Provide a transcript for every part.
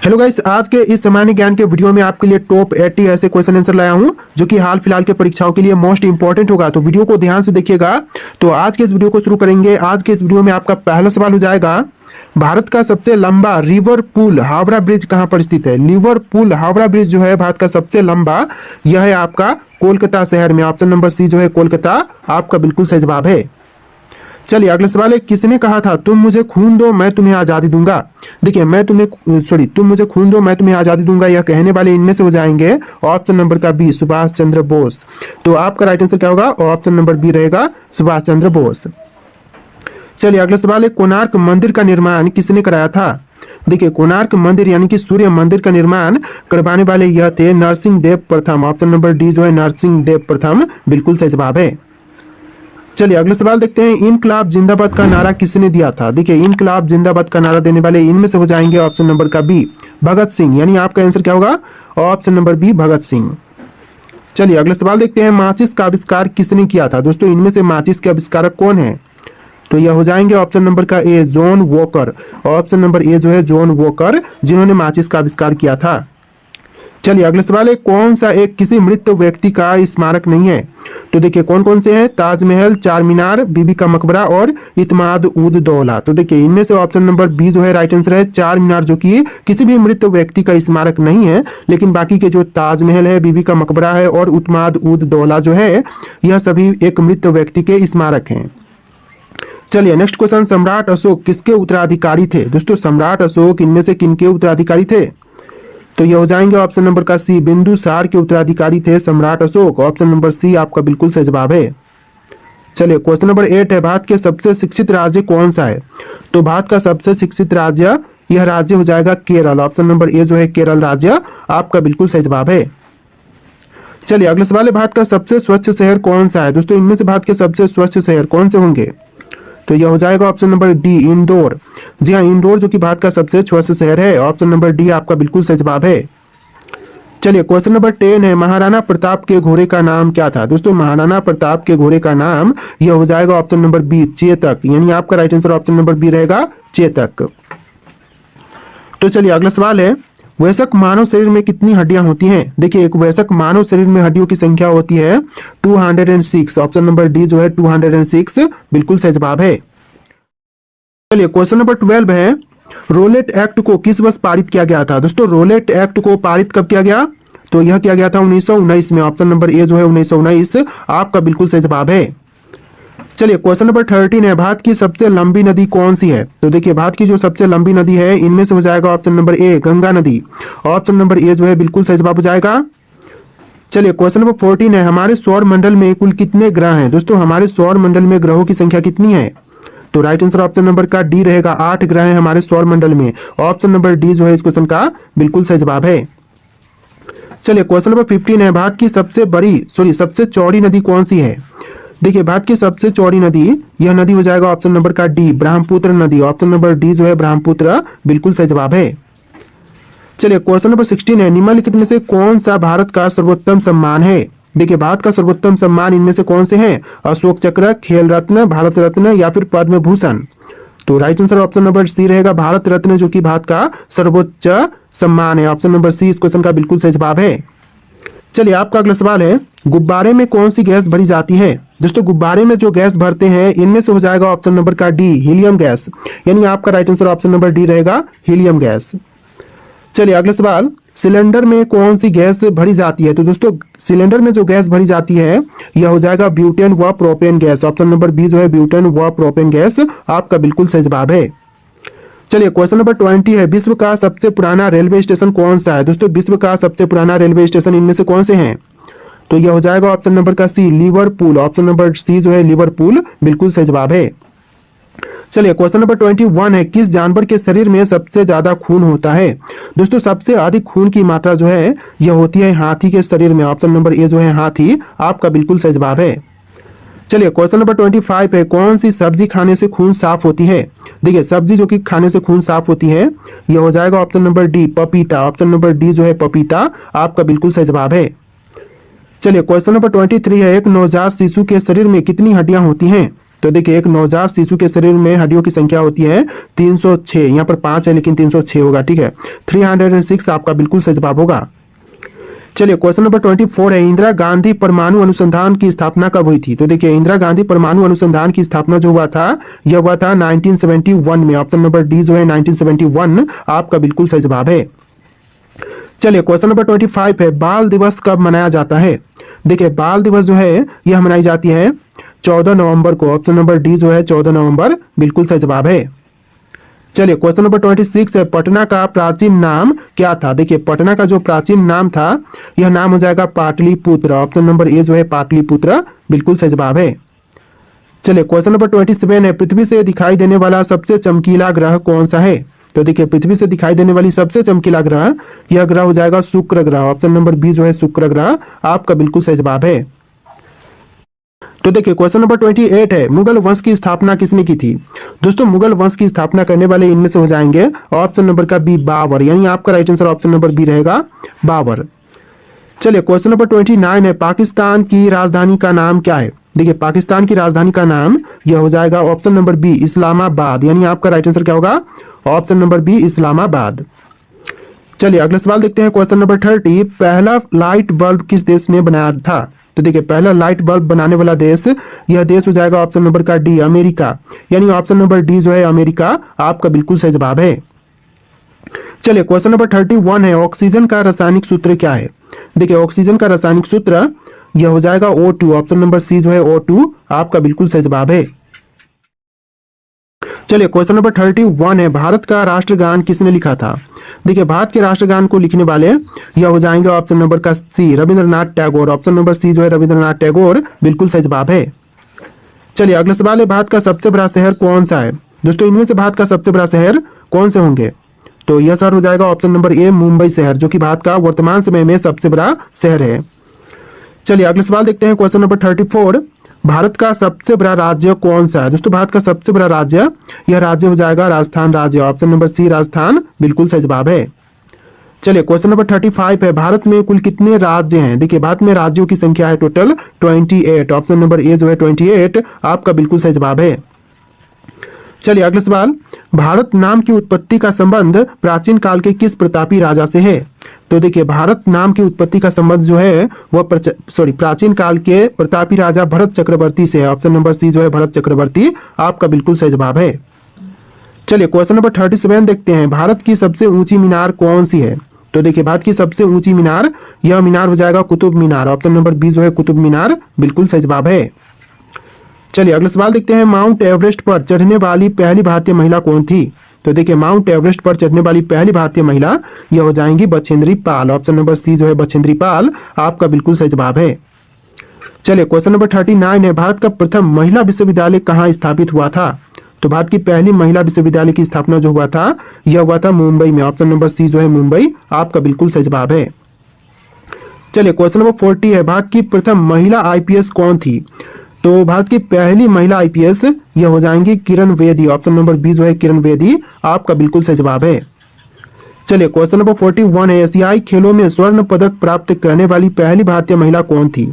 Hello guys, आज के इस सामान्य ज्ञान के वीडियो में आपके लिए टॉप 80 ऐसे क्वेश्चन आंसर लाया हूं जो कि हाल फिलहाल के परीक्षाओं के लिए मोस्ट इंपॉर्टेंट होगा। तो वीडियो को ध्यान से देखिएगा। तो आज के इस वीडियो को शुरू करेंगे। आज के इस वीडियो में आपका पहला सवाल हो जाएगा, भारत का सबसे लंबा रिवर पुल हावड़ा ब्रिज कहां पर स्थित है। रिवर पुल हावड़ा ब्रिज जो है भारत का सबसे लंबा, यह है आपका कोलकाता शहर में। ऑप्शन नंबर सी जो है कोलकाता आपका बिल्कुल सही जवाब है। चलिए अगला सवाल है, किसने कहा था तुम मुझे खून दो मैं तुम्हें आजादी दूंगा। देखिए तुम मुझे खून दो मैं तुम्हें आजादी दूंगा, यह कहने वाले इनमें से हो जाएंगे ऑप्शन नंबर का बी, सुभाष चंद्र बोस। तो आपका राइट आंसर क्या होगा? ऑप्शन नंबर बी रहेगा, सुभाष चंद्र बोस। चलिए अगला सवाल है, कोणार्क मंदिर का निर्माण किसने कराया था। देखिए कोणार्क मंदिर यानी कि सूर्य मंदिर का निर्माण करवाने वाले यह थे नरसिंह देव प्रथम। ऑप्शन नंबर डी जो है नरसिंह देव प्रथम बिल्कुल सही जवाब है। चलिए अगला सवाल देखते हैं, इनकलाब जिंदाबाद का नारा किसने दिया था। देखिए इनकलाब जिंदाबाद का नारा देने वाले इनमें से हो जाएंगे ऑप्शन नंबर का बी, भगत सिंह। यानी आपका आंसर क्या होगा? Option number B, Bhagat Singh. चलिए अगला सवाल देखते हैं, माचिस का आविष्कार किसने किया था। दोस्तों इनमें से माचिस के आविष्कारक कौन है? तो यह हो जाएंगे ऑप्शन नंबर का A, John Walker. Option number A जो है जॉन वॉकर, जिन्होंने माचिस का आविष्कार किया था। चलिए अगला सवाल है, कौन सा एक किसी मृत व्यक्ति का स्मारक नहीं है। तो देखिए कौन कौन से हैं? ताजमहल, चार मीनार, बीबी का मकबरा और इत्माद उद दौला। तो देखिए इनमें से ऑप्शन नंबर बी जो है राइट आंसर है, चार मीनार, जो कि किसी भी मृत व्यक्ति का स्मारक नहीं है। लेकिन बाकी के जो ताजमहल है, बीबी का मकबरा है और इत्माद उद दौला जो है, यह सभी एक मृत व्यक्ति के स्मारक हैं। चलिए नेक्स्ट क्वेश्चन, सम्राट अशोक किसके उत्तराधिकारी थे। दोस्तों सम्राट अशोक इनमें से किनके उत्तराधिकारी थे? तो ये हो जाएंगे ऑप्शन नंबर का सी, बिंदुसार के उत्तराधिकारी थे सम्राट अशोक। ऑप्शन नंबर सी आपका बिल्कुल सही जवाब है। चलिए क्वेश्चन नंबर 8 है, भारत के सबसे शिक्षित राज्य कौन सा है। तो भारत का सबसे शिक्षित राज्य, यह राज्य हो जाएगा केरल। ऑप्शन नंबर ए जो है केरल राज्य आपका बिल्कुल सही जवाब है। चलिए अगला सवाल है, भारत का सबसे स्वच्छ शहर कौन सा है। दोस्तों इनमें से भारत के सबसे स्वच्छ शहर कौन से होंगे? तो यह हो जाएगा ऑप्शन नंबर डी, इंदौर। जी हाँ, इंदौर जो कि भारत का सबसे स्वच्छ शहर है। ऑप्शन नंबर डी आपका बिल्कुल सही जवाब है। चलिए क्वेश्चन नंबर 10 है, महाराणा प्रताप के घोड़े का नाम क्या था। दोस्तों महाराणा प्रताप के घोड़े का नाम यह हो जाएगा ऑप्शन नंबर बी, चेतक। यानी आपका right answer option number B रहेगा, चेतक। तो चलिए अगला सवाल है, वयस्क मानव शरीर में कितनी हड्डियां होती हैं। देखिए एक वयस्क मानव शरीर में हड्डियों की संख्या होती है 206। ऑप्शन नंबर डी जो है 206 बिल्कुल सही जवाब है। चलिए क्वेश्चन नंबर 12 है, रोलेट एक्ट को किस वर्ष पारित किया गया था। दोस्तों रोलेट एक्ट को पारित कब किया गया? तो यह किया गया था 1919 में। ऑप्शन नंबर ए जो है 1919 आपका बिल्कुल सही जवाब है। चलिए क्वेश्चन नंबर 13 है, भारत की सबसे लंबी नदी कौन सी है। तो देखिए भारत की जो सबसे लंबी नदी है इनमें से हो जाएगा ऑप्शन नंबर ए, गंगा नदी। ऑप्शन नंबर ए जो है बिल्कुल सही जवाब हो जाएगा। चलिए क्वेश्चन नंबर 14 है, हमारे सौर मंडल में कुल कितने ग्रह हैं। दोस्तों हमारे सौर मंडल में ग्रहों की संख्या कितनी है? तो राइट आंसर ऑप्शन नंबर का डी रहेगा, 8 ग्रह हैं हमारे सौर मंडल में। ऑप्शन नंबर डी जो है इस क्वेश्चन का बिल्कुल सही जवाब है। चलिए क्वेश्चन नंबर 15 है, भारत की सबसे चौड़ी नदी कौन सी है। देखिए भारत की सबसे चौड़ी नदी, यह नदी हो जाएगा ऑप्शन नंबर का डी, ब्रह्मपुत्र नदी। ऑप्शन नंबर डी जो है ब्रह्मपुत्र बिल्कुल सही जवाब है। चलिए क्वेश्चन नंबर 16 है, निम्नलिखित में से कौन सा भारत का सर्वोत्तम सम्मान है। देखिए भारत का सर्वोत्तम सम्मान इनमें से कौन से हैं? अशोक चक्र, खेल रत्न, भारत रत्न या फिर पद्म भूषण। तो right answer option number C रहेगा, भारत रत्न, जो कि भारत का सर्वोच्च सम्मान है। ऑप्शन नंबर सी इस क्वेश्चन का बिल्कुल सही जवाब है। चलिए आपका अगला सवाल है, गुब्बारे में कौन सी गैस भरी जाती है। दोस्तों गुब्बारे में जो गैस भरते हैं इनमें से हो जाएगा ऑप्शन नंबर का डी, हीलियम गैस। यानी आपका right answer option number D रहेगा, हीलियम गैस। चलिए अगला सवाल, सिलेंडर में कौन सी गैस भरी जाती है। तो दोस्तों सिलेंडर में जो गैस भरी जाती है यह हो जाएगा ब्यूटेन व propane gas. Option number B जो है ब्यूटेन व प्रोपेन गैस आपका बिल्कुल सही जवाब है। चलिए क्वेश्चन नंबर 20 है, विश्व का सबसे पुराना रेलवे स्टेशन कौन सा है। दोस्तों विश्व का सबसे पुराना रेलवे स्टेशन इनमें से कौन से हैं? तो यह हो जाएगा ऑप्शन नंबर का सी, लिवरपूल। ऑप्शन नंबर सी जो है लिवरपूल बिल्कुल सही जवाब है। चलिए क्वेश्चन नंबर 21 है, किस जानवर के शरीर में सबसे ज्यादा खून होता है। दोस्तों सबसे अधिक खून की मात्रा जो है यह होती है हाथी के शरीर में। ऑप्शन नंबर ए जो है हाथी आपका बिल्कुल सही जवाब है। चलिए क्वेश्चन नंबर 25 है, कौन सी सब्जी खाने से खून साफ होती है। देखिए सब्जी जो कि खाने से खून साफ होती है यह हो जाएगा ऑप्शन नंबर डी, पपीता। ऑप्शन नंबर डी जो है पपीता आपका बिल्कुल सही जवाब है। चलिए क्वेश्चन नंबर 23 है, एक नवजात शिशु के शरीर में कितनी हड्डियां होती हैं। तो देखिए एक नवजात शिशु के शरीर में हड्डियों की संख्या होती है 306, यहाँ पर 5 है लेकिन 306 होगा, ठीक है। 306 आपका बिल्कुल सही जवाब होगा। चलिए क्वेश्चन नंबर 24 है, इंदिरा गांधी परमाणु अनुसंधान की स्थापना कब हुई थी? तो देखिए इंदिरा गांधी परमाणु अनुसंधान की स्थापना जो हुआ था यह हुआ था 1971 में। ऑप्शन नंबर डी जो है 1971 आपका बिल्कुल सही जवाब है। चलिए क्वेश्चन नंबर 25 है, बाल दिवस कब मनाया जाता है? देखिए बाल दिवस जो है यह मनाई जाती है 14 नवंबर को। ऑप्शन नंबर डी जो है 14 नवंबर बिल्कुल सही जवाब है। चलिए क्वेश्चन नंबर 26 है, पटना का प्राचीन नाम क्या था? देखिए पटना का जो प्राचीन नाम था यह नाम हो जाएगा पाटलिपुत्र। ऑप्शन नंबर ए जो है पाटलिपुत्र बिल्कुल सही जवाब है। चलिए क्वेश्चन नंबर 27 है, पृथ्वी से दिखाई देने वाला सबसे चमकीला ग्रह कौन सा है? तो देखिए पृथ्वी से दिखाई देने वाली सबसे चमकीला ग्रह यह ग्रह हो जाएगा शुक्र ग्रह। ऑप्शन नंबर बी जो है शुक्र ग्रह आपका बिल्कुल सही जवाब है। तो देखिए क्वेश्चन नंबर 28 है, मुगल वंश की स्थापना किसने की थी? दोस्तों मुगल वंश की स्थापना करने वाले इनमें से हो जाएंगे ऑप्शन नंबर का बी बाबर, यानी आपका right answer option number B रहेगा बाबर। चलिए क्वेश्चन नंबर 29 है, पाकिस्तान की राजधानी का नाम क्या है? देखिए पाकिस्तान की राजधानी का नाम यह हो जाएगा ऑप्शन नंबर बी इस्लामाबाद, यानी आपका राइट आंसर क्या होगा? Option number B Islamabad. चलिए अगला सवाल देखते हैं क्वेश्चन नंबर 30, पहला लाइट बल्ब किस देश ने बनाया था? तो देखिए पहला लाइट बल्ब बनाने वाला देश यह देश हो जाएगा ऑप्शन नंबर का डी अमेरिका, यानी ऑप्शन नंबर डी जो है अमेरिका आपका बिल्कुल सही जवाब है। चलिए क्वेश्चन नंबर 31 है, ऑक्सीजन का रासायनिक सूत्र क्या है? देखिए ऑक्सीजन का रासायनिक सूत्र यह हो जाएगा O2। ऑप्शन नंबर सी जो है O2 आपका बिल्कुल सही जवाब है। चलिए क्वेश्चन नंबर 31 है, भारत का राष्ट्रगान किसने लिखा था? देखिए भारत के राष्ट्रगान को लिखने वाले यह हो जाएंगे ऑप्शन नंबर का C Rabindranath Tagore. Option number C जो है रविंद्रनाथ टैगोर बिल्कुल सही जवाब है। चलिए अगला सवाल है, भारत का सबसे बड़ा शहर कौन सा है? दोस्तों इनमें से भारत का सबसे बड़ा शहर कौन से होंगे? तो यह शहर हो जाएगा ऑप्शन नंबर ए मुंबई शहर, जो कि भारत का वर्तमान समय में सबसे बड़ा शहर है। चलिए अगला सवाल देखते हैं क्वेश्चन नंबर 34, भारत का सबसे बड़ा राज्य कौन सा है? दोस्तों भारत का सबसे बड़ा राज्य यह राज्य हो जाएगा राजस्थान राज्य। ऑप्शन नंबर सी राजस्थान बिल्कुल सही जवाब है। चलिए क्वेश्चन नंबर 35 है, भारत में कुल कितने राज्य हैं? देखिए भारत में राज्यों की संख्या है टोटल 28। ऑप्शन नंबर ए जो है 28 आपका बिल्कुल सही जवाब है। चलिए अगला सवाल, भारत नाम की उत्पत्ति का संबंध प्राचीन काल के किस प्रतापी राजा से है? तो देखिए भारत नाम की उत्पत्ति का संबंध जो है वह प्राचीन काल के प्रतापी राजा भरत चक्रवर्ती से है। ऑप्शन नंबर सी जो है भरत चक्रवर्ती आपका बिल्कुल सही जवाब है। चलिए क्वेश्चन नंबर 37 देखते हैं, भारत की सबसे ऊंची मीनार कौन सी है? तो देखिए भारत की सबसे ऊंची मीनार यह मीनार हो जाएगा Qutub Minar. Option number B जो है कुतुब मीनार बिल्कुल सही जवाब है। चलिए अगला सवाल देखते हैं, माउंट एवरेस्ट पर चढ़ने वाली पहली भारतीय महिला कौन थी? तो देखिए माउंट एवरेस्ट पर चढ़ने वाली पहली भारतीय महिला यह हो जाएंगी Bachendri Pal. Option number C जो है बछेंद्री पाल आपका बिल्कुल सही जवाब है। चलिए क्वेश्चन नंबर 39 है, भारत का प्रथम महिला विश्वविद्यालय कहाँ स्थापित हुआ था? तो भारत की पहली महिला विश्वविद्यालय की स्थापना जो हुआ था यह हुआ था मुंबई में। ऑप्शन नंबर सी जो है मुंबई आपका बिल्कुल सही जवाब है। चलिए क्वेश्चन नंबर 40 है, भारत की प्रथम महिला आईपीएस कौन थी? तो भारत की पहली महिला आईपीएस यह हो जाएंगी Kiran Bedi. Option number B जो है किरण बेदी आपका बिल्कुल सही जवाब है। चलिए क्वेश्चन नंबर 41 है, एशियाई खेलों में स्वर्ण पदक प्राप्त करने वाली पहली भारतीय महिला कौन थी?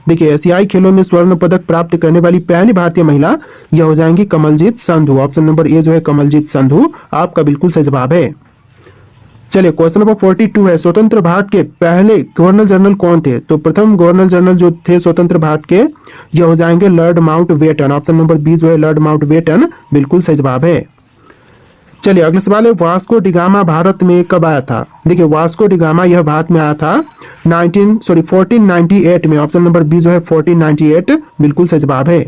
देखिए एशियाई खेलों में स्वर्ण पदक प्राप्त करने वाली पहली भारतीय महिला यह हो जाएंगी Kamaljeet Sandhu. Option number A जो है कमलजीत संधू आपका बिल्कुल सही जवाब है। चलिए क्वेश्चन नंबर 42 है, स्वतंत्र भारत के पहले गवर्नर जनरल कौन थे? तो प्रथम गवर्नर जनरल जो थे स्वतंत्र भारत के यह हो जाएंगे Lord Mountbatten. Option number B जो है लॉर्ड माउंटबेटन बिल्कुल सही जवाब है। चलिए अगला सवाल है, वास्को डिगामा भारत में कब आया था? देखिए वास्को डिगामा यह भारत में आया था 1498 में। ऑप्शन नंबर बी जो है 1498 बिल्कुल सही जवाब है।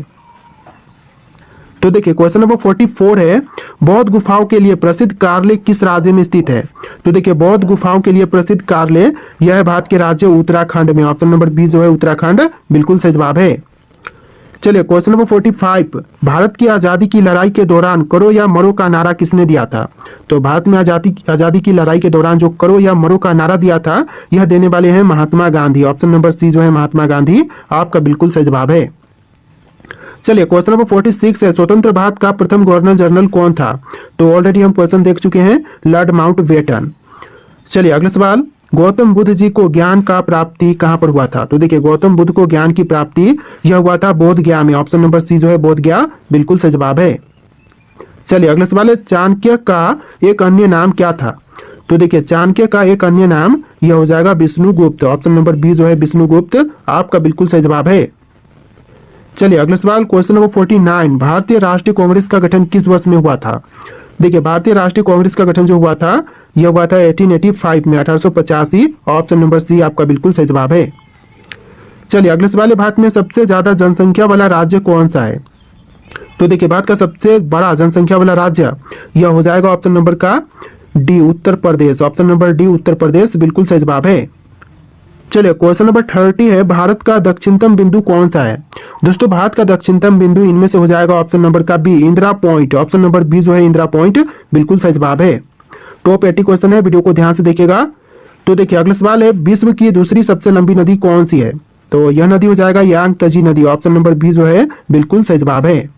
तो देखिए क्वेश्चन नंबर 44 है, बौद्ध गुफाओं के लिए प्रसिद्ध कार्ले किस राज्य में स्थित है? तो देखिए बौद्ध गुफाओं के लिए प्रसिद्ध कार्ले यह है भारत के राज्य उत्तराखंड में। ऑप्शन नंबर बी जो है उत्तराखंड बिल्कुल सही जवाब है। चलिए क्वेश्चन नंबर 45, भारत की आजादी की लड़ाई के दौरान करो या मरो का नारा किसने दिया था? तो भारत में आजादी की लड़ाई के दौरान जो करो या मरो का नारा दिया था यह देने वाले हैं Mahatma Gandhi. Option number C जो है महात्मा गांधी आपका बिल्कुल सही जवाब है। चलिए क्वेश्चन नंबर 46 है, स्वतंत्र भारत का प्रथम गवर्नर जनरल कौन था? तो ऑलरेडी हम क्वेश्चन देख चुके हैं लॉर्ड माउंटबेटन। चलिए अगला सवाल, गौतम बुद्ध जी को ज्ञान का प्राप्ति कहाँ पर हुआ था? तो देखिए गौतम बुद्ध को ज्ञान की प्राप्ति यह हुआ था बोध गया में। ऑप्शन नंबर सी जो है बोध गया बिल्कुल सही जवाब है। चलिए अगला सवाल है, चाणक्य का एक अन्य नाम क्या था? तो देखिए चाणक्य का एक अन्य नाम यह हो जाएगा विष्णुगुप्त। ऑप्शन नंबर बी जो है विष्णुगुप्त आपका बिल्कुल सही जवाब है। चलिए अगला सवाल क्वेश्चन नंबर 49, भारतीय राष्ट्रीय कांग्रेस का गठन किस वर्ष में हुआ था? देखिए भारतीय राष्ट्रीय कांग्रेस का गठन जो हुआ था यह हुआ था 1885 में, 1885। ऑप्शन नंबर सी आपका बिल्कुल सही जवाब है। चलिए अगला सवाल है, भारत में सबसे ज्यादा जनसंख्या वाला राज्य कौन सा है? तो देखिए भारत का सबसे बड़ा जनसंख्या वाला राज्य यह हो जाएगा ऑप्शन नंबर का D Uttar Pradesh. Option number D Uttar Pradesh बिल्कुल सही जवाब है। चलिए क्वेश्चन नंबर 30 है, भारत का दक्षिणतम बिंदु कौन सा है? दोस्तों भारत का दक्षिणतम बिंदु इनमें से हो जाएगा ऑप्शन नंबर का B Indira Point. Option number B जो है इंदिरा पॉइंट बिल्कुल सही जवाब है। टॉप 80 क्वेश्चन है, वीडियो को ध्यान से देखिएगा। तो देखिए अगला सवाल है, विश्व की दूसरी सबसे लंबी नदी कौन सी है? तो यह नदी हो जाएगा यांग तजी नदी। ऑप्शन नंबर बी जो है बिल्कुल सही जवाब है।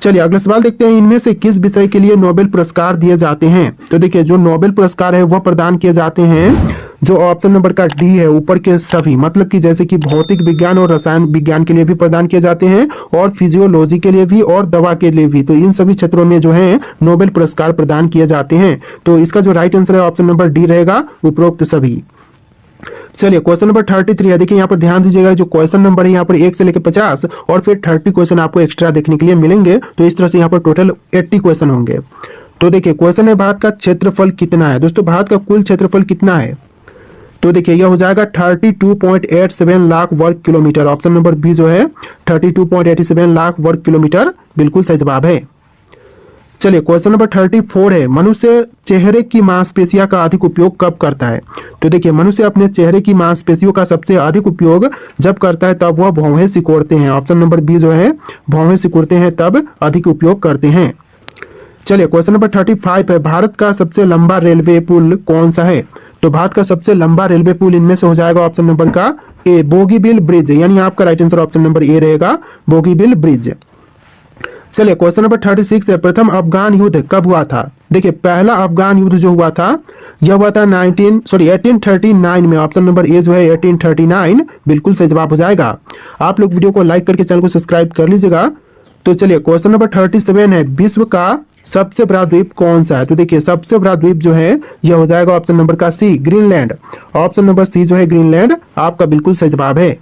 चलिए अगला सवाल देखते हैं, इनमें से किस विषय के लिए नोबेल पुरस्कार दिए जाते हैं? तो देखिए जो नोबेल पुरस्कार है वह प्रदान किए जाते हैं जो ऑप्शन नंबर का डी है ऊपर के सभी, मतलब कि जैसे कि भौतिक विज्ञान और रसायन विज्ञान के लिए भी प्रदान किए जाते हैं और फिजियोलॉजी के लिए भी और दवा के लिए भी। तो इन सभी क्षेत्रों में जो है नोबेल पुरस्कार प्रदान किए जाते हैं। तो इसका जो राइट आंसर है ऑप्शन नंबर डी रहेगा, उपरोक्त सभी। चलिए क्वेश्चन नंबर 33 है, देखिए यहाँ पर ध्यान दीजिएगा, जो क्वेश्चन नंबर है यहाँ पर 1 से लेकर 50 और फिर 30 क्वेश्चन आपको एक्स्ट्रा देखने के लिए मिलेंगे। तो इस तरह से यहाँ पर टोटल 80 क्वेश्चन होंगे। तो देखिए क्वेश्चन है, भारत का क्षेत्रफल कितना है? दोस्तों भारत का कुल क्षेत्रफल कितना है? तो देखिए यह हो जाएगा 32.87 लाख वर्ग किलोमीटर। ऑप्शन नंबर बी जो है 32.87 लाख वर्ग किलोमीटर बिल्कुल सही जवाब है। चलिए क्वेश्चन नंबर 34 है, मनुष्य चेहरे की मांसपेशियों का अधिक उपयोग कब करता है? तो देखिए मनुष्य अपने चेहरे की मांसपेशियों का सबसे अधिक उपयोग जब करता है तब वह भौहें सिकोड़ते हैं। ऑप्शन नंबर बी जो है भौहें सिकोड़ते हैं तब अधिक उपयोग करते हैं। चलिए क्वेश्चन नंबर 35 है, भारत का सबसे लंबा रेलवे पुल कौन सा है? तो भारत का सबसे लंबा रेलवे पुल इनमें से हो जाएगा ऑप्शन नंबर का ए बोगीबिल ब्रिज, यानी आपका राइट आंसर ऑप्शन नंबर ए रहेगा बोगीबिल ब्रिज। चलिए क्वेश्चन नंबर 36 है, प्रथम अफगान युद्ध कब हुआ था? देखिए पहला अफगान युद्ध जो हुआ था यह हुआ था 1839 में। ऑप्शन नंबर ए जो है 1839 बिल्कुल सही जवाब हो जाएगा। आप लोग वीडियो को लाइक करके चैनल को सब्सक्राइब कर लीजिएगा। तो चलिए क्वेश्चन नंबर 37 है, विश्व का सबसे बड़ा द्वीप कौन सा है? तो देखिए सबसे बड़ा द्वीप जो है यह हो जाएगा ऑप्शन नंबर का सी ग्रीनलैंड। ऑप्शन नंबर सी जो है ग्रीनलैंड आपका बिल्कुल सही जवाब है।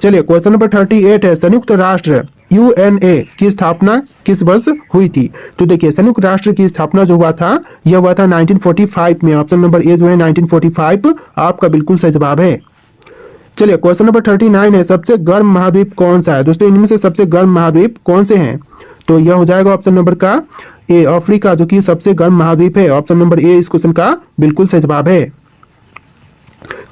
चलिए क्वेश्चन नंबर 38 है, संयुक्त राष्ट्र यूएनए की स्थापना किस वर्ष हुई थी? तो देखिए संयुक्त राष्ट्र की स्थापना जो हुआ था यह हुआ था 1945 में। ऑप्शन नंबर ए जो है 1945 आपका बिल्कुल सही जवाब है। चलिए क्वेश्चन नंबर 39 है, सबसे गर्म महाद्वीप कौन सा है? दोस्तों इनमें से सबसे गर्म महाद्वीप कौन से हैं? तो यह हो जाएगा ऑप्शन नंबर का ए अफ्रीका, जो कि सबसे गर्म महाद्वीप है। ऑप्शन नंबर ए इस क्वेश्चन का बिल्कुल सही जवाब है।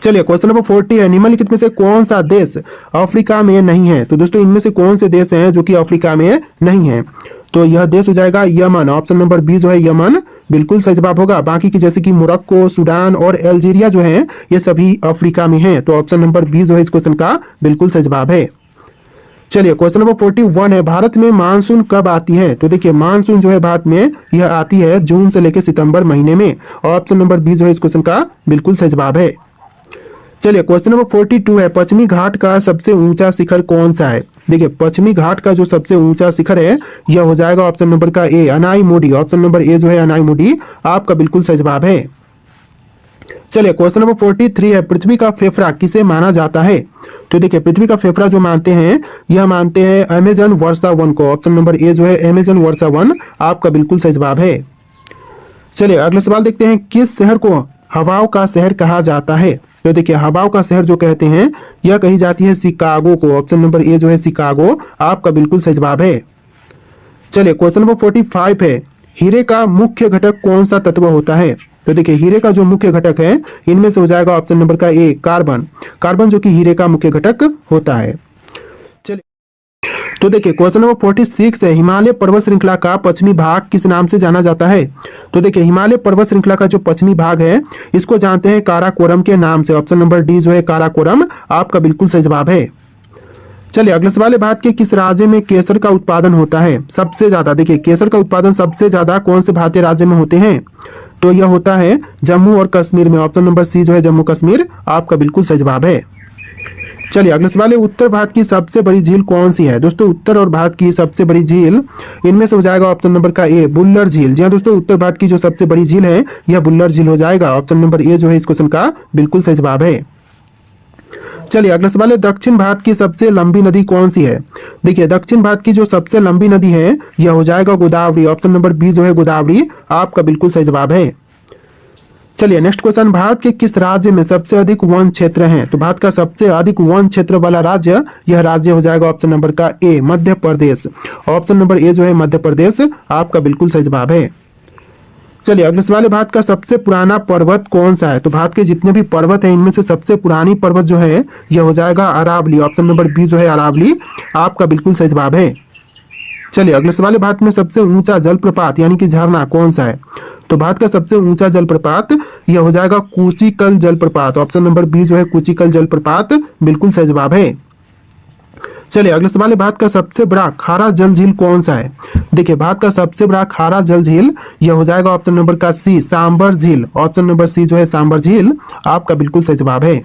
चलिए क्वेश्चन नंबर 40 है, निम्नलिखित में से कौन सा देश अफ्रीका में नहीं है? तो दोस्तों इनमें से कौन से देश हैं जो कि अफ्रीका में नहीं है? तो यह देश हो जाएगा यमन। ऑप्शन नंबर बी जो है यमन बिल्कुल सही जवाब होगा। बाकी की जैसे कि मोरक्को, सूडान और अल्जीरिया जो है ये सभी अफ्रीका में हैं। तो ऑप्शन नंबर बी जो है इस क्वेश्चन का बिल्कुल सही जवाब है। चलिए क्वेश्चन नंबर 41 है, भारत में मानसून कब आती है? तो देखिए मानसून जो है भारत में यह आती है जून से लेकर सितंबर महीने में। ऑप्शन नंबर बी जो है इस क्वेश्चन का बिल्कुल सही जवाब है। चलिए क्वेश्चन नंबर 42 है, पश्चिमी घाट का सबसे ऊंचा शिखर कौन सा है? देखिए पश्चिमी घाट का जो सबसे ऊंचा शिखर है यह हो जाएगा ऑप्शन नंबर का ए अनाईमुडी। ऑप्शन नंबर ए जो है अनाईमुडी आपका बिल्कुल सही जवाब है। चलिए क्वेश्चन नंबर 43 है, पृथ्वी का फेफड़ा किसे माना जाता है? तो देखिए पृथ्वी का फेफड़ा जो मानते हैं यह मानते हैं अमेजन वर्षा वन को। ऑप्शन नंबर ए जो है अमेजन वर्षा वन आपका बिल्कुल सही जवाब है। चलिए अगला सवाल देखते हैं, किस शहर को हवाओं का शहर कहा जाता है? तो देखिए हवाओं का शहर जो कहते हैं यह कही जाती है शिकागो को। ऑप्शन नंबर ए जो है शिकागो आपका बिल्कुल सही जवाब है। चलिए क्वेश्चन नंबर 45 है, हीरे का मुख्य घटक कौन सा तत्व होता है? तो देखिए हीरे का जो मुख्य घटक है इनमें से हो जाएगा ऑप्शन नंबर का ए कार्बन। कार्बन जो कि हीरे का मुख्य घटक होता है। चलिए तो देखिए क्वेश्चन नंबर 46 है, हिमालय पर्वत श्रृंखला का पश्चिमी भाग किस नाम से जाना जाता है? तो देखिए हिमालय पर्वत श्रृंखला का जो पश्चिमी भाग है इसको जानते हैं काराकोरम के नाम से। ऑप्शन नंबर डी जो है काराकोरम आपका बिल्कुल सही जवाब है। चलिए अगला सवाल है, भारत के किस राज्य में केसर का उत्पादन होता है सबसे ज्यादा? देखिए केसर का उत्पादन सबसे ज्यादा कौन से भारतीय राज्य में होते हैं? तो यह होता है जम्मू और कश्मीर में। ऑप्शन नंबर सी जो है जम्मू कश्मीर आपका बिल्कुल सही जवाब है। चलिए अगले सवाल है, उत्तर भारत की सबसे बड़ी झील कौन सी है? दोस्तों उत्तर और भारत की सबसे बड़ी झील इनमें से हो जाएगा ऑप्शन नंबर का ए बुल्लर झील। जी हाँ दोस्तों, उत्तर भारत की जो सबसे बड़ी झील है यह बुल्लर झील हो जाएगा। ऑप्शन नंबर ए जो है इस क्वेश्चन का बिल्कुल सही जवाब है। चलिए अगला सवाल है, दक्षिण भारत की सबसे लंबी नदी कौन सी है? देखिए दक्षिण भारत की जो सबसे लंबी नदी है यह हो जाएगा गोदावरी। ऑप्शन नंबर बी जो है गोदावरी आपका बिल्कुल सही जवाब है। चलिए नेक्स्ट क्वेश्चन, भारत के किस राज्य में सबसे अधिक वन क्षेत्र हैं? तो भारत का सबसे अधिक वन क्षेत्र वाला राज्य यह राज्य हो जाएगा ऑप्शन नंबर का ए Madhya Pradesh. Option number A जो है मध्य प्रदेश आपका बिल्कुल सही जवाब है। चलिए अगले सवाल है, भारत का सबसे पुराना पर्वत कौन सा है? तो भारत के जितने भी पर्वत हैं इनमें से सबसे पुरानी पर्वत जो है यह हो जाएगा अरावली। ऑप्शन नंबर बी जो है अरावली आपका बिल्कुल सही जवाब है। चलिए अगले सवाल है, भारत में सबसे ऊंचा जलप्रपात यानी कि झरना कौन सा है? तो भारत का सबसे ऊंचा जलप्रपात यह हो जाएगा कूचिकल जलप्रपात। ऑप्शन नंबर बी जो है कूचिकल जलप्रपात बिल्कुल सही जवाब है। चलिए अगले सवाल है, भारत का सबसे बड़ा खारा जल झील कौन सा है? देखिए भारत का सबसे बड़ा खारा जल झील यह हो जाएगा ऑप्शन नंबर का सी सांबर झील। ऑप्शन नंबर सी जो है सांबर झील आपका बिल्कुल सही जवाब है।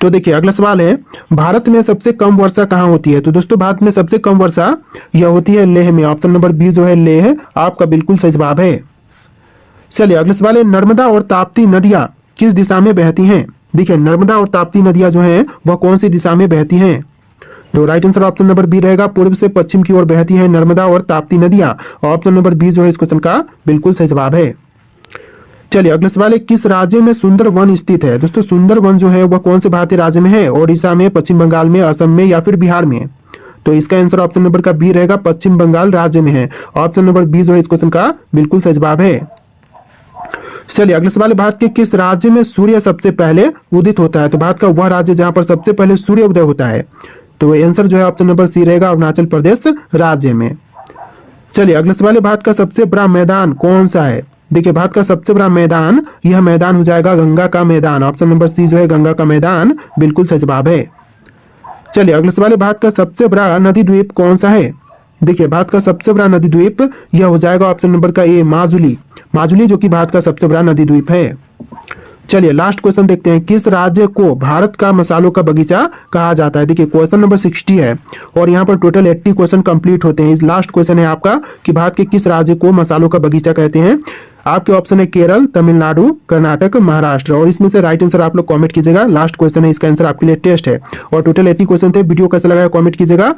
तो देखिए अगला सवाल है, भारत में सबसे कम वर्षा कहाँ होती है? तो दोस्तों भारत में सबसे कम वर्षा यह होती है लेह में। ऑप्शन नंबर बी जो है लेह आपका बिल्कुल सही जवाब है। चलिए अगला सवाल है, नर्मदा और ताप्ती नदियां किस दिशा में बहती हैं? देखिए नर्मदा और ताप्ती नदियां जो हैं वह कौन सी दिशा में बहती हैं? तो right answer option number B रहेगा, पूर्व से पश्चिम की ओर बहती हैं नर्मदा और ताप्ती नदियां। ऑप्शन नंबर बी जो है इस क्वेश्चन का बिल्कुल सही जवाब है। चलिए अगले सवाल है, किस राज्य में सुंदर वन स्थित है? दोस्तों सुंदर वन जो है वह कौन से भारतीय राज्य में है? ओडिशा में, पश्चिम बंगाल में, असम में या फिर बिहार में? तो इसका आंसर ऑप्शन नंबर का बी रहेगा, पश्चिम बंगाल राज्य में है। ऑप्शन नंबर बी जो है इस क्वेश्चन का बिल्कुल सही जवाब है। चलिए अगले सवाल है, भारत के किस राज्य में सूर्य सबसे पहले उदित होता है? तो भारत का वह राज्य जहां पर सबसे पहले सूर्य उदय होता है। तो आंसर जो है ऑप्शन नंबर सी रहेगा, अरुणाचल प्रदेश राज्य में। चलिए अगले सवाल है, भारत का सबसे बड़ा मैदान कौन सा है? देखिए भारत का सबसे बड़ा मैदान यह मैदान हो जाएगा गंगा का मैदान। ऑप्शन नंबर सी जो है गंगा का मैदान बिल्कुल सही जवाब है। चलिए अगले सवाल है, भारत का सबसे बड़ा नदी द्वीप कौन सा है? देखिए भारत का सबसे बड़ा नदी द्वीप यह हो जाएगा ऑप्शन नंबर का ए माजुली। माजुली जो कि भारत का सबसे बड़ा नदी द्वीप है। चलिए लास्ट क्वेश्चन देखते हैं, किस राज्य को भारत का मसालों का बगीचा कहा जाता है? देखिए क्वेश्चन नंबर 60 है और यहाँ पर टोटल 80 क्वेश्चन कंप्लीट होते हैं। इस लास्ट क्वेश्चन है आपका कि भारत के किस राज्य को मसालों का बगीचा कहते हैं? आपके ऑप्शन है केरल, तमिलनाडु, कर्नाटक, महाराष्ट्र। और इसमें से राइट आंसर आप लोग कमेंट कीजिएगा। लास्ट क्वेश्चन है, इसका आंसर आपके लिए टेस्ट है। और टोटल 80 क्वेश्चन थे। वीडियो कैसा लगा कमेंट कीजिएगा